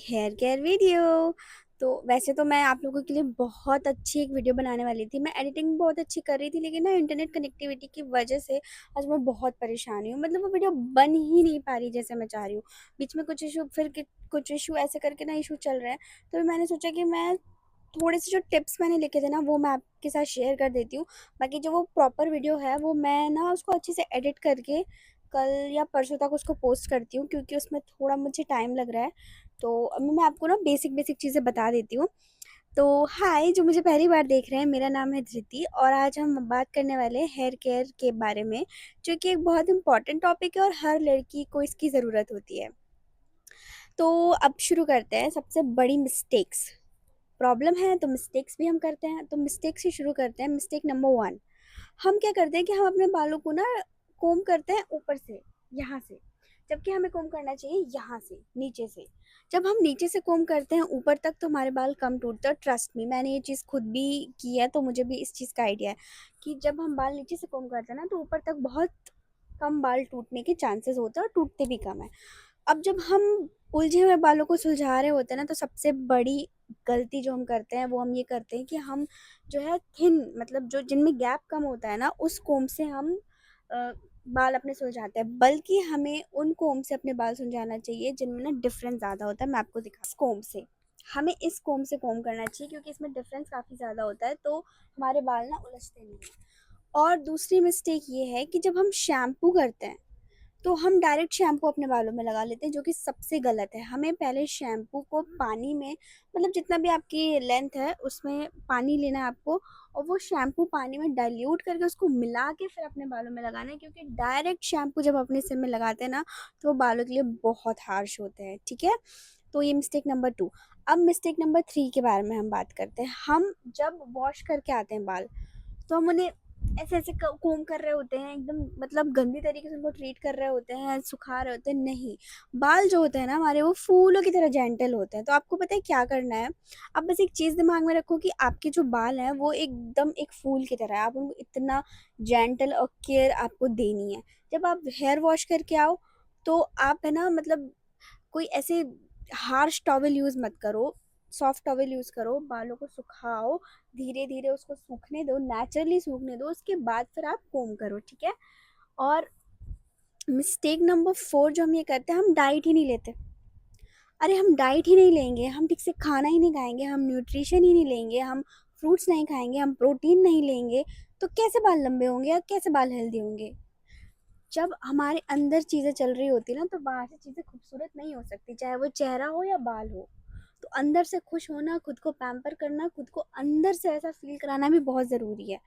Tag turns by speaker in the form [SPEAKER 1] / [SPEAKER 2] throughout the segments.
[SPEAKER 1] Hair care video. तो वैसे तो मैं आप लोगों के लिए बहुत अच्छी एक वीडियो बनाने वाली थी। मैं एडिटिंग बहुत अच्छी कर रही थी, लेकिन ना इंटरनेट कनेक्टिविटी की वजह से आज मैं बहुत परेशान हूँ। मतलब वो वीडियो बन ही नहीं पा रही जैसे मैं चाह रही हूँ। बीच में कुछ इशू, फिर कुछ इशू, ऐसे करके ना इशू चल रहे हैं। तो मैंने सोचा कि मैं थोड़े से जो टिप्स मैंने लिखे थे ना, वो मैं आपके साथ शेयर कर देती हूँ। बाकी जो वो प्रॉपर वीडियो है, वो मैं ना उसको अच्छे से एडिट करके कल या परसों तक उसको पोस्ट करती हूँ, क्योंकि उसमें थोड़ा मुझे टाइम लग रहा है। तो अभी मैं आपको ना बेसिक बेसिक चीज़ें बता देती हूँ। तो हाय, जो मुझे पहली बार देख रहे हैं, मेरा नाम है धृति और आज हम बात करने वाले हैं हेयर केयर के बारे में, जो कि एक बहुत इंपॉर्टेंट टॉपिक है और हर लड़की को इसकी ज़रूरत होती है। तो अब शुरू करते हैं। सबसे बड़ी मिस्टेक्स, प्रॉब्लम है तो मिस्टेक्स भी हम करते हैं, तो मिस्टेक से शुरू करते हैं। मिस्टेक नंबर वन, हम क्या करते हैं कि हम अपने बालों को ना कोम करते हैं ऊपर से, यहाँ से, जबकि हमें कोम करना चाहिए यहाँ से, नीचे से। जब हम नीचे से कोम करते हैं ऊपर तक तो हमारे बाल कम टूटते हैं। ट्रस्ट मी, मैंने ये चीज़ खुद भी की है, तो मुझे भी इस चीज़ का आइडिया है कि जब हम बाल नीचे से कोम करते हैं ना, तो ऊपर तक बहुत कम बाल टूटने के चांसेस होते हैं और टूटते भी कम है। अब जब हम उलझे हुए बालों को सुलझा रहे होते हैं ना, तो सबसे बड़ी गलती जो हम करते हैं, वो हम ये करते हैं कि हम जो है थिन, मतलब जो जिनमें गैप कम होता है ना, उस कोम से हम अ, बाल अपने सुलझाते हैं। बल्कि हमें उन कोम से अपने बाल सुलझाना चाहिए जिनमें ना डिफरेंस ज़्यादा होता है। मैं आपको दिखा, इस कोम से, हमें इस कोम से कोम करना चाहिए, क्योंकि इसमें डिफरेंस काफ़ी ज़्यादा होता है, तो हमारे बाल ना उलझते नहीं हैं। और दूसरी मिस्टेक ये है कि जब हम शैम्पू करते हैं, तो हम डायरेक्ट शैम्पू अपने बालों में लगा लेते हैं, जो कि सबसे गलत है। हमें पहले शैम्पू को पानी में, मतलब जितना भी आपकी लेंथ है उसमें पानी लेना है आपको, और वो शैम्पू पानी में डाइल्यूट करके उसको मिला के फिर अपने बालों में लगाना है, क्योंकि डायरेक्ट शैम्पू जब अपने सिर में लगाते हैं ना, तो वो बालों के लिए बहुत हार्श होते हैं। ठीक है, तो ये मिस्टेक नंबर टू। अब मिस्टेक नंबर थ्री के बारे में हम बात करते हैं। हम जब वॉश करके आते हैं बाल, तो हम उन्हें ऐसे ऐसे कोम कर रहे होते हैं, एकदम मतलब गंदी तरीके से उनको ट्रीट कर रहे होते हैं, सुखा रहे होते हैं। नहीं, बाल जो होते हैं ना हमारे, वो फूलों की तरह जेंटल होते हैं। तो आपको पता है क्या करना है? आप बस एक चीज़ दिमाग में रखो कि आपके जो बाल हैं वो एकदम एक फूल की तरह है। आप उनको इतना जेंटल और केयर आपको देनी है। जब आप हेयर वॉश करके आओ, तो आप है ना, मतलब कोई ऐसे हार्श टॉवल यूज़ मत करो, सॉफ्ट टॉवल यूज़ करो। बालों को सुखाओ, धीरे धीरे उसको सूखने दो, नेचुरली सूखने दो, उसके बाद फिर आप कोम करो। ठीक है। और मिस्टेक नंबर फोर जो हम ये करते हैं, हम डाइट ही नहीं लेते। अरे हम डाइट ही नहीं लेंगे, हम ठीक से खाना ही नहीं खाएंगे, हम न्यूट्रिशन ही नहीं लेंगे, हम फ्रूट्स नहीं खाएंगे, हम प्रोटीन नहीं लेंगे, तो कैसे बाल लंबे होंगे या कैसे बाल हेल्दी होंगे? जब हमारे अंदर चीज़ें चल रही होती है ना, तो बाहर से चीज़ें खूबसूरत नहीं हो सकती, चाहे वो चेहरा हो या बाल हो। तो अंदर से खुश होना, खुद को पैम्पर करना, खुद को अंदर से ऐसा फील कराना भी बहुत ज़रूरी है।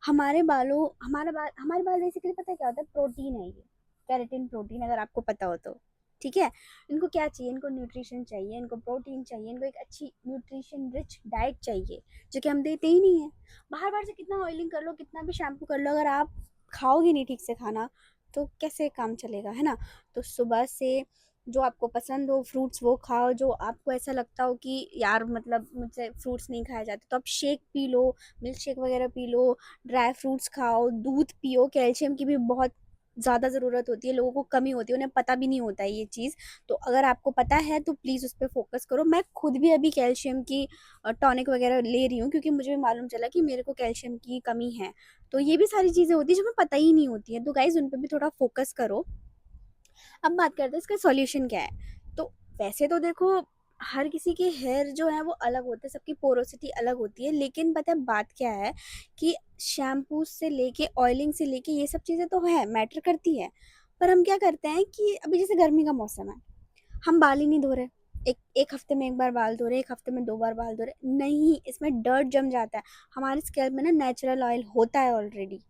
[SPEAKER 1] हमारे बाल बेसिकली पता है क्या होता है? प्रोटीन है ये, केराटिन प्रोटीन, अगर आपको पता हो तो। ठीक है। इनको क्या चाहिए? इनको न्यूट्रिशन चाहिए, इनको प्रोटीन चाहिए, इनको एक अच्छी न्यूट्रिशन रिच डाइट चाहिए, जो कि हम देते ही नहीं है। बाहर बाहर से कितना ऑयलिंग कर लो, कितना भी शैम्पू कर लो, अगर आप खाओगे नहीं ठीक से खाना, तो कैसे काम चलेगा, है ना? तो सुबह से जो आपको पसंद हो फ्रूट्स वो खाओ। जो आपको ऐसा लगता हो कि यार मतलब मुझसे फ्रूट्स नहीं खाए जाते, तो आप shake P low, milk shake वगैरह पी लो, ड्राई फ्रूट्स खाओ, दूध पियो। कैल्शियम की भी बहुत ज़्यादा ज़रूरत होती है, लोगों को कमी होती है, उन्हें पता भी नहीं होता है ये चीज़। तो अगर आपको पता है तो प्लीज़ उस पर फोकस करो। मैं खुद भी अभी कैल्शियम की टॉनिक वगैरह ले रही हूँ, क्योंकि मुझे भी मालूम चला कि मेरे को कैल्शियम की कमी है। तो ये भी सारी चीज़ें होती हैं जो हमें पता ही नहीं होती है, तो गाइज़ उन पे भी थोड़ा फोकस करो। अब बात करते हैं इसका सॉल्यूशन क्या है। तो वैसे तो देखो, हर किसी के हेयर जो है वो अलग होते हैं, सबकी पोरोसिटी अलग होती है, लेकिन पता है बात क्या है कि शैम्पू से लेके ऑयलिंग से लेके ये सब चीज़ें तो है, मैटर करती है। पर हम क्या करते हैं कि अभी जैसे गर्मी का मौसम है, हम बाल ही नहीं धो रहे। एक एक हफ्ते में एक बार बाल धो रहे, एक हफ्ते में दो बार बाल धो रहे, नहीं, इसमें डर्ट जम जाता है। हमारे स्कैल्प में ना नेचुरल ऑयल होता है ऑलरेडी।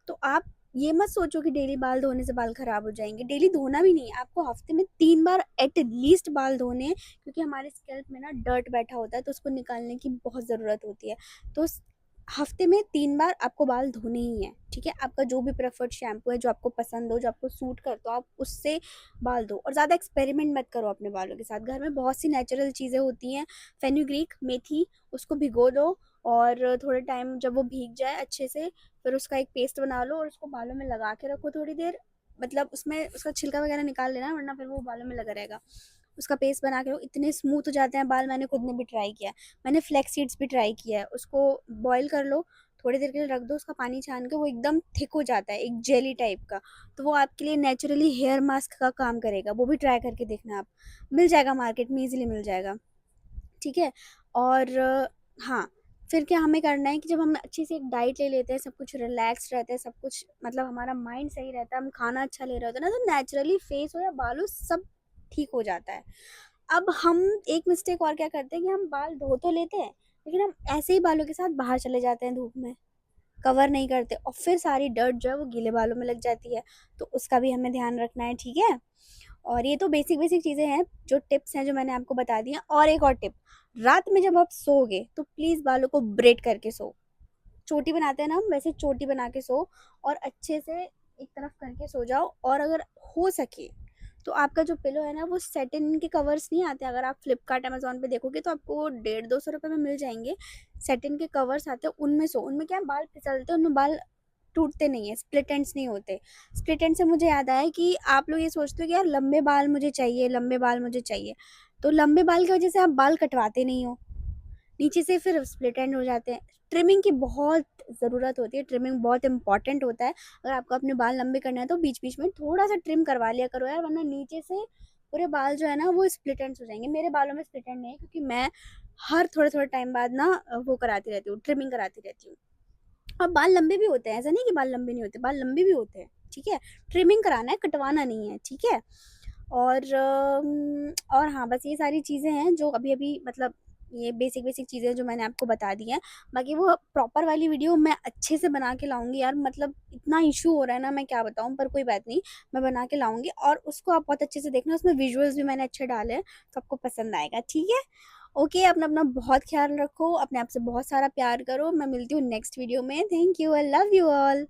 [SPEAKER 1] तो आप ये मत सोचो कि डेली बाल धोने से बाल खराब हो जाएंगे। डेली धोना भी नहीं है आपको, हफ्ते में 3 बार एट लीस्ट बाल धोने हैं, क्योंकि हमारे स्कैल्प में ना डर्ट बैठा होता है, तो उसको निकालने की बहुत ज़रूरत होती है। तो हफ्ते में 3 बार आपको बाल धोने ही हैं। ठीक है, आपका जो भी प्रेफर्ड शैम्पू है, जो आपको पसंद हो, जो आपको सूट करता हो, आप उससे बाल धो। और ज़्यादा एक्सपेरिमेंट मत करो अपने बालों के साथ। घर में बहुत सी नेचुरल चीज़ें होती हैं, फेनुग्रीक, मेथी, उसको भिगो दो, और थोड़े टाइम जब वो भीग जाए अच्छे से, फिर उसका एक पेस्ट बना लो और उसको बालों में लगा के रखो थोड़ी देर। मतलब उसमें उसका छिलका वगैरह निकाल लेना, वरना फिर वो बालों में लगा रहेगा। उसका पेस्ट बना के लो, इतने स्मूथ हो जाते हैं बाल। मैंने खुद ने भी ट्राई किया है। मैंने फ्लैक्स सीड्स भी ट्राई किया है। उसको बॉयल कर लो, थोड़ी देर के लिए रख दो, उसका पानी छान के वो एकदम थिक हो जाता है, एक जेली टाइप का। तो वो आपके लिए नेचुरली हेयर मास्क का काम करेगा। वो भी ट्राई करके देखना आप, मिल जाएगा मार्केट में, ईज़िली मिल जाएगा, ठीक है? और हाँ, फिर क्या हमें करना है कि जब हम अच्छी से एक डाइट ले लेते हैं, सब कुछ रिलैक्स रहता है, सब कुछ मतलब हमारा माइंड सही रहता है, हम खाना अच्छा ले रहे होते हैं ना, तो नेचुरली फेस हो या बाल हो सब ठीक हो जाता है। अब हम एक मिस्टेक और क्या करते हैं कि हम बाल धो तो लेते हैं, लेकिन हम ऐसे ही बालों के साथ बाहर चले जाते हैं धूप में, कवर नहीं करते, और फिर सारी डर्ट जो है वो गीले बालों में लग जाती है। तो उसका भी हमें ध्यान रखना है, ठीक है? और ये तो बेसिक बेसिक चीज़ें हैं, जो टिप्स हैं जो मैंने आपको बता दी हैं। और एक और टिप, रात में जब आप सोओगे तो प्लीज़ बालों को ब्रेड करके सो। चोटी बनाते हैं ना हम, वैसे चोटी बना के सो, और अच्छे से एक तरफ करके सो जाओ। और अगर हो सके तो आपका जो पिलो है ना, वो सैटिन के कवर्स नहीं आते, अगर आप फ्लिपकार्ट अमेजोन पे देखोगे तो आपको 150-200 रुपये में मिल जाएंगे। सैटिन के कवर्स आते हैं, उनमें सो। उनमें क्या है, बाल फिसलते हैं, उनमें बाल टूटते नहीं है, स्प्लिट एंड्स नहीं होते। स्प्लिट एंड से मुझे याद आया कि आप लोग ये सोचते हो कि यार लंबे बाल मुझे चाहिए, लंबे बाल मुझे चाहिए, तो लंबे बाल की वजह से आप बाल कटवाते नहीं हो, नीचे से फिर स्प्लिट एंड हो जाते हैं। ट्रिमिंग की बहुत ज़रूरत होती है, ट्रिमिंग बहुत इंपॉर्टेंट होता है। अगर आपको अपने बाल लंबे करना है तो बीच बीच में थोड़ा सा ट्रिम करवा लिया करो यार, वरना नीचे से पूरे बाल जो है ना वो स्प्लिट एंड्स हो जाएंगे। मेरे बालों में स्प्लिट एंड नहीं है, क्योंकि मैं हर थोड़े थोड़े टाइम बाद ना वो कराती रहती हूँ, ट्रिमिंग कराती रहती हूँ। और बाल लंबे भी होते हैं, ऐसा नहीं कि बाल लंबे नहीं होते, बाल लंबे भी होते हैं, ठीक है? ट्रिमिंग कराना है, कटवाना नहीं है, ठीक है? और हाँ, बस ये सारी चीज़ें हैं जो अभी-अभी मतलब ये बेसिक-बेसिक चीज़ें जो मैंने आपको बता दी हैं। बाकी वो प्रॉपर वाली वीडियो मैं अच्छे से बना के लाऊँगी यार, मतलब इतना इश्यू हो रहा है ना, मैं क्या बताऊँ, पर कोई बात नहीं, मैं बना के लाऊँगी और उसको आप बहुत अच्छे से देखना, उसमें विजुअल्स भी मैंने अच्छे डाले हैं, तो आपको पसंद आएगा, ठीक है? ओके, अपना-अपना बहुत ख़्याल रखो, अपने आप से बहुत सारा प्यार करो। मैं मिलती हूँ नेक्स्ट वीडियो में। Thank you, I love you all.